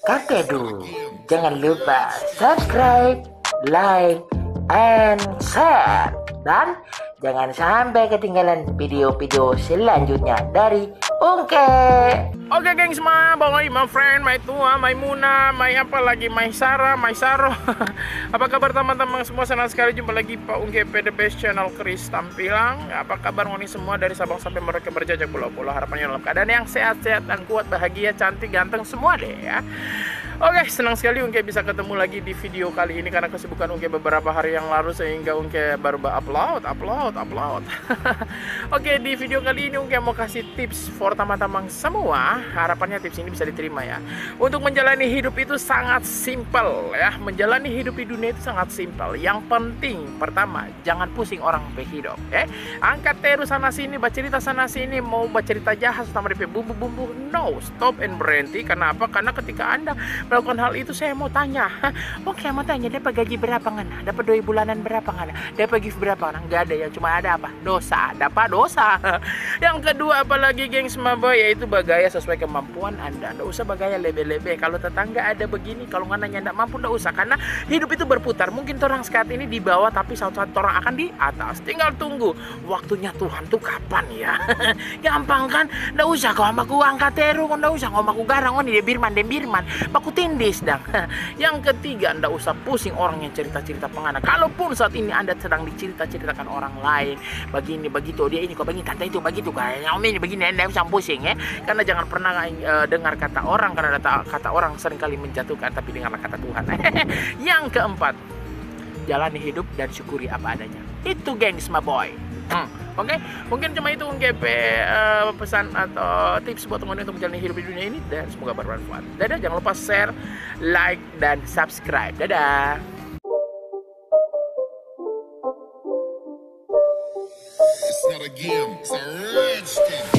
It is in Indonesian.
Katedu. Jangan lupa subscribe, like, and share. Dan jangan sampai ketinggalan video-video selanjutnya dari Ungke. Oke geng semua, bang my friend, my tua, my Muna, my apa lagi, my Sarah, my Saro. Apa kabar teman-teman semua? Senang sekali jumpa lagi Pak Ungke PDP Channel Chris Tampilang. Apa kabar ngoni semua dari Sabang sampai Merauke berjajak pulau-pulau? Harapannya dalam keadaan yang sehat-sehat dan kuat, bahagia, cantik, ganteng semua deh ya. Oke, senang sekali Ungke bisa ketemu lagi di video kali ini karena kesibukan Ungke beberapa hari yang lalu sehingga Ungke baru upload. Oke, di video kali ini Ungke mau kasih tips for teman-teman semua. Harapannya tips ini bisa diterima ya. Untuk menjalani hidup itu sangat simpel ya. Menjalani hidup di dunia itu sangat simpel. Yang penting pertama, jangan pusing orang berhidup ya. Angkat terus sana sini, bercerita sana sini, mau bercerita jahat sama DP bumbu-bumbu. No, stop and berhenti. Kenapa? Karena ketika Anda melakukan hal itu, saya mau tanya, oke, mau tanya, dapat gaji berapa ngana? Dapat doi bulanan berapa ngana? Dapat gift berapa ngana? Nggak ada, yang cuma ada apa? Dosa, dapat dosa. Yang kedua apalagi geng boy, yaitu bagaya sesuai kemampuan Anda. Nggak usah bagaya lebe-lebe. Kalau tetangga ada begini, kalau ngananya nggak mampu, nggak usah. Karena hidup itu berputar. Mungkin orang saat ini di bawah, tapi suatu saat orang akan di atas. Tinggal tunggu waktunya Tuhan tuh kapan ya. Gampang kan? Nggak usah kau sama ku angkat teru, nggak usah kau sama ku garang, dia birman, baku tindis dah. Yang ketiga, Anda usah pusing orang yang cerita-cerita pengana. Kalaupun saat ini Anda sedang dicerita-ceritakan orang lain, begini begitu, dia ini kok begini, tante itu begitu, kayaknya om ini begini, Anda usah pusing ya. Karena jangan pernah dengar kata orang, karena kata orang seringkali menjatuhkan, tapi dengarlah kata Tuhan. Yang keempat, jalani hidup dan syukuri apa adanya. Itu gengs my boy. Oke, mungkin cuma itu pesan atau tips buat teman-teman untuk menjalani hidup di dunia ini, dan semoga bermanfaat. Dadah, jangan lupa share, like, dan subscribe. Dadah. It's not a game, it's a rich thing.